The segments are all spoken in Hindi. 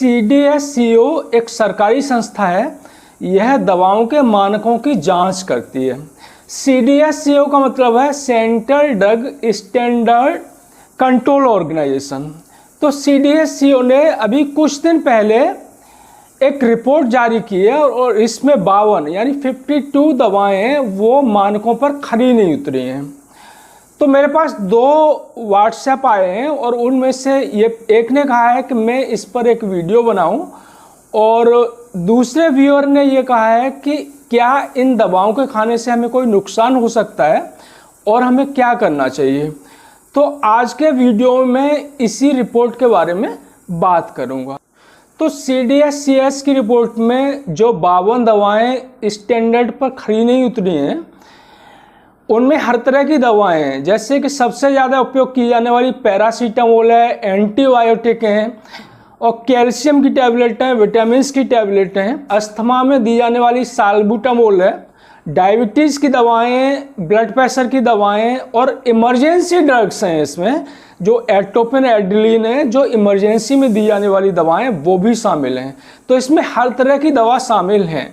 CDSCO एक सरकारी संस्था है। यह दवाओं के मानकों की जांच करती है। CDSCO का मतलब है central drug standard control organisation. तो CDSCO ने अभी कुछ दिन पहले एक रिपोर्ट जारी की है और इसमें 52 यानी 52 दवाएं वो मानकों पर खरी नहीं उतरी हैं। तो मेरे पास 2 व्हाट्सएप आए हैं और उनमें से ये एक ने कहा है कि मैं इस पर एक वीडियो बनाऊं और दूसरे व्यूअर ने ये कहा है कि क्या इन दवाओं के खाने से हमें कोई नुकसान हो सकता है और हमें क्या करना चाहिए। तो आज के वीडियो में इसी रिपोर्ट के बारे में बात करूंगा। तो CDSCS की रिपोर्ट में जो 52 दवाएं स्टैंडर्ड पर खरी नहीं उतरी हैं, उनमें हर तरह की दवाएं हैं, जैसे कि सबसे ज़्यादा उपयोग की जाने वाली पैरासीटामोल है, एंटीबायोटिक हैं और कैल्शियम की टैबलेट हैं, विटामिन की टैबलेट हैं, अस्थमा में दी जाने वाली साल्बुटामोल है, डायबिटीज़ की दवाएं, ब्लड प्रेशर की दवाएं और इमरजेंसी ड्रग्स हैं इसमें, जो एट्रोपिन एड्रेनालिन है, जो इमरजेंसी में दी जाने वाली दवाएं वो भी शामिल हैं। तो इसमें हर तरह की दवा शामिल हैं।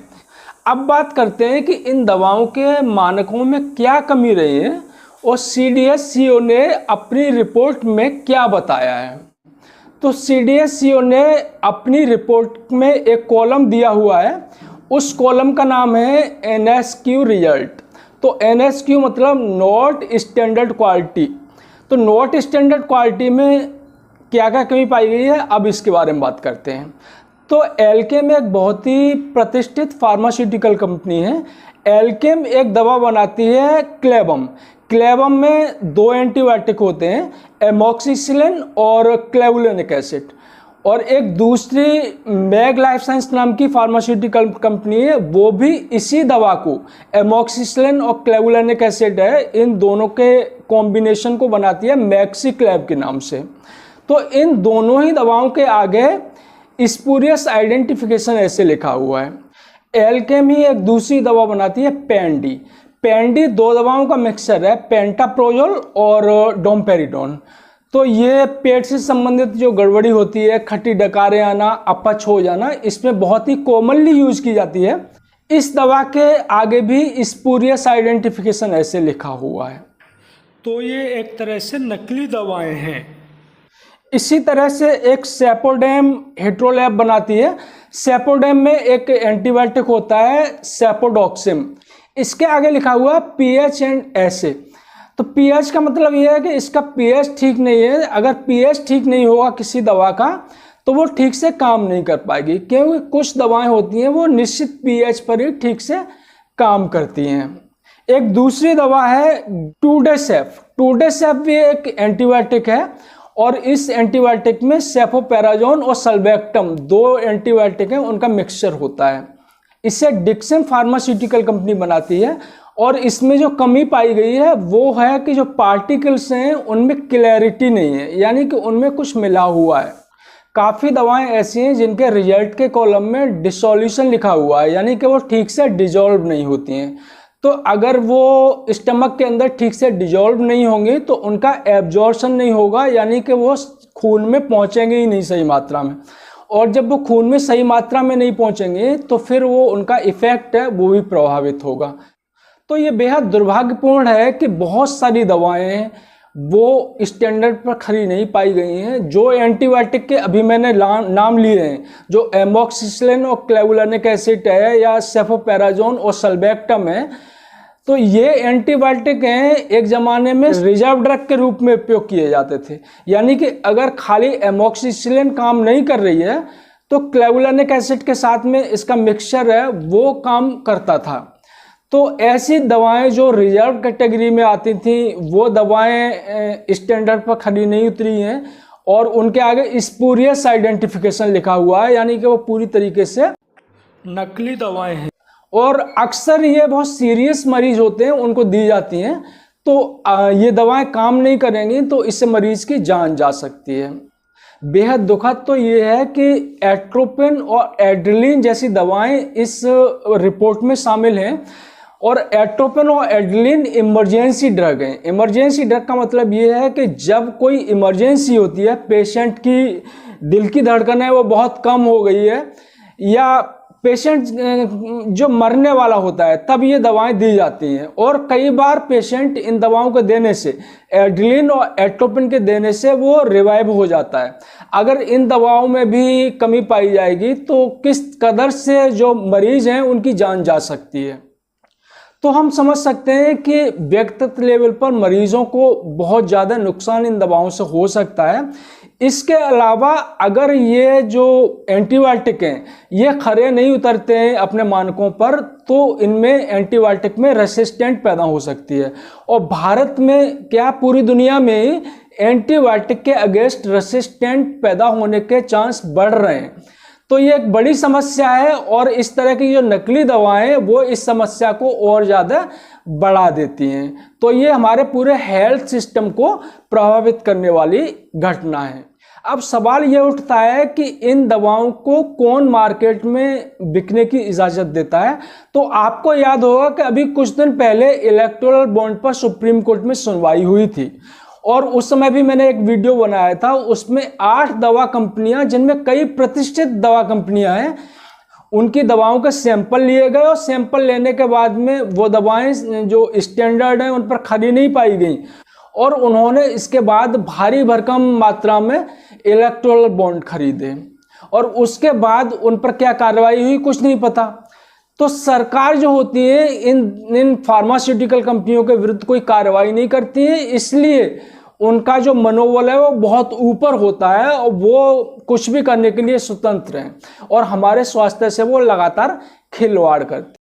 अब बात करते हैं कि इन दवाओं के मानकों में क्या कमी रही है और CDSCO ने अपनी रिपोर्ट में क्या बताया है। तो CDSCO ने अपनी रिपोर्ट में एक कॉलम दिया हुआ है, उस कॉलम का नाम है NSQ रिजल्ट। तो NSQ मतलब नॉट स्टैंडर्ड क्वालिटी। तो नॉट स्टैंडर्ड क्वालिटी में क्या क्या कमी पाई गई है, अब इसके बारे में बात करते हैं। तो एल्केम एक बहुत ही प्रतिष्ठित फार्मास्यूटिकल कंपनी है। एल्केम एक दवा बनाती है क्लेबम। क्लेबम में 2 एंटीबायोटिक होते हैं, एमोक्सिसिलिन और क्लेवुलिनिक एसिड। और एक दूसरी मैग लाइफ साइंस नाम की फार्मास्यूटिकल कंपनी है, वो भी इसी दवा को, एमोक्सिसिलिन और क्लेवुलिनिक एसिड है, इन दोनों के कॉम्बिनेशन को बनाती है मैक्सिक्लेब के नाम से। तो इन दोनों ही दवाओं के आगे स्पूरियस आइडेंटिफिकेशन ऐसे लिखा हुआ है। एल्केम ही एक दूसरी दवा बनाती है पेंडी। पेंडी 2 दवाओं का मिक्सचर है, पेंटाप्रोजोल और डोमपेरिडोन। तो ये पेट से संबंधित जो गड़बड़ी होती है, खट्टी डकारें आना, अपच हो जाना, इसमें बहुत ही कॉमनली यूज की जाती है। इस दवा के आगे भी स्पूरियस आइडेंटिफिकेशन ऐसे लिखा हुआ है। तो ये एक तरह से नकली दवाएं हैं। इसी तरह से एक सेपोडेम हेट्रोलैब बनाती है। सेपोडेम में एक एंटीबायोटिक होता है सेपोडॉक्सिम। इसके आगे लिखा हुआ है pH एंड SA। तो pH का मतलब यह है कि इसका pH ठीक नहीं है। अगर pH ठीक नहीं होगा किसी दवा का तो वो ठीक से काम नहीं कर पाएगी, क्योंकि कुछ दवाएं होती हैं वो निश्चित pH पर ही ठीक से काम करती हैं। एक दूसरी दवा है टूडेसेफ। टूडेसेफ भी एक एंटीबायोटिक है और इस एंटीबायोटिक में सेफोपेराजोन और सल्बेक्टम 2 एंटीबायोटिक हैं, उनका मिक्सचर होता है। इसे डिक्सन फार्मास्यूटिकल कंपनी बनाती है और इसमें जो कमी पाई गई है वो है कि जो पार्टिकल्स हैं उनमें क्लैरिटी नहीं है, यानी कि उनमें कुछ मिला हुआ है। काफ़ी दवाएं ऐसी हैं जिनके रिजल्ट के कॉलम में डिसोल्यूशन लिखा हुआ है, यानी कि वो ठीक से डिजॉल्व नहीं होती हैं। तो अगर वो स्टमक के अंदर ठीक से डिजॉल्व नहीं होंगे तो उनका एब्जॉर्प्शन नहीं होगा, यानी कि वो खून में पहुंचेंगे ही नहीं सही मात्रा में। और जब वो खून में सही मात्रा में नहीं पहुंचेंगे तो फिर वो उनका इफेक्ट है वो भी प्रभावित होगा। तो ये बेहद दुर्भाग्यपूर्ण है कि बहुत सारी दवाएं वो स्टैंडर्ड पर खरी नहीं पाई गई हैं। जो एंटीबायोटिक के अभी मैंने नाम लिए हैं, जो एमोक्सिसिलिन और क्लेवुलिनिक एसिड है या सेफोपेराजोन और सल्बेक्टम है, तो ये एंटीबायोटिक हैं एक ज़माने में रिजर्व ड्रग के रूप में उपयोग किए जाते थे। यानी कि अगर खाली एमोक्सिसिलिन काम नहीं कर रही है तो क्लेवुलिनिक एसिड के साथ में इसका मिक्सचर है वो काम करता था। तो ऐसी दवाएं जो रिजर्व कैटेगरी में आती थी वो दवाएं स्टैंडर्ड पर खरी नहीं उतरी हैं और उनके आगे स्पूरियस आइडेंटिफिकेशन लिखा हुआ है, यानी कि वो पूरी तरीके से नकली दवाएं हैं। और अक्सर ये बहुत सीरियस मरीज होते हैं उनको दी जाती हैं। तो ये दवाएं काम नहीं करेंगी तो इससे मरीज की जान जा सकती है। बेहद दुखद तो ये है कि एट्रोपिन और एड्रेनालिन जैसी दवाएं इस रिपोर्ट में शामिल हैं और एट्रोपिन और एड्रेनालिन इमरजेंसी ड्रग हैं। इमरजेंसी ड्रग का मतलब ये है कि जब कोई इमरजेंसी होती है, पेशेंट की दिल की धड़कन है वो बहुत कम हो गई है, या पेशेंट जो मरने वाला होता है तब ये दवाएं दी जाती हैं। और कई बार पेशेंट इन दवाओं को देने से, एड्रेनलिन और एट्रोपिन के देने से वो रिवाइव हो जाता है। अगर इन दवाओं में भी कमी पाई जाएगी तो किस कदर से जो मरीज हैं उनकी जान जा सकती है। तो हम समझ सकते हैं कि व्यक्तिगत लेवल पर मरीजों को बहुत ज़्यादा नुकसान इन दवाओं से हो सकता है। इसके अलावा अगर ये जो एंटीबायोटिक हैं ये खरे नहीं उतरते हैं अपने मानकों पर, तो इनमें एंटीबायोटिक में रेसिस्टेंट पैदा हो सकती है। और भारत में क्या पूरी दुनिया में एंटीबायोटिक के अगेंस्ट रेसिस्टेंट पैदा होने के चांस बढ़ रहे हैं। तो ये एक बड़ी समस्या है और इस तरह की जो नकली दवाएं वो इस समस्या को और ज़्यादा बढ़ा देती हैं। तो ये हमारे पूरे हेल्थ सिस्टम को प्रभावित करने वाली घटना है। अब सवाल ये उठता है कि इन दवाओं को कौन मार्केट में बिकने की इजाज़त देता है। तो आपको याद होगा कि अभी कुछ दिन पहले इलेक्टोरल बॉन्ड पर सुप्रीम कोर्ट में सुनवाई हुई थी और उस समय भी मैंने एक वीडियो बनाया था। उसमें 8 दवा कंपनियां, जिनमें कई प्रतिष्ठित दवा कंपनियां हैं, उनकी दवाओं के सैंपल लिए गए और सैंपल लेने के बाद में वो दवाएं जो स्टैंडर्ड हैं उन पर खरी नहीं पाई गई और उन्होंने इसके बाद भारी भरकम मात्रा में इलेक्टोरल बॉन्ड खरीदे और उसके बाद उन पर क्या कार्रवाई हुई कुछ नहीं पता। तो सरकार जो होती है इन फार्मास्यूटिकल कंपनियों के विरुद्ध कोई कार्रवाई नहीं करती है, इसलिए उनका जो मनोबल है वो बहुत ऊपर होता है और वो कुछ भी करने के लिए स्वतंत्र हैं और हमारे स्वास्थ्य से वो लगातार खिलवाड़ करते हैं।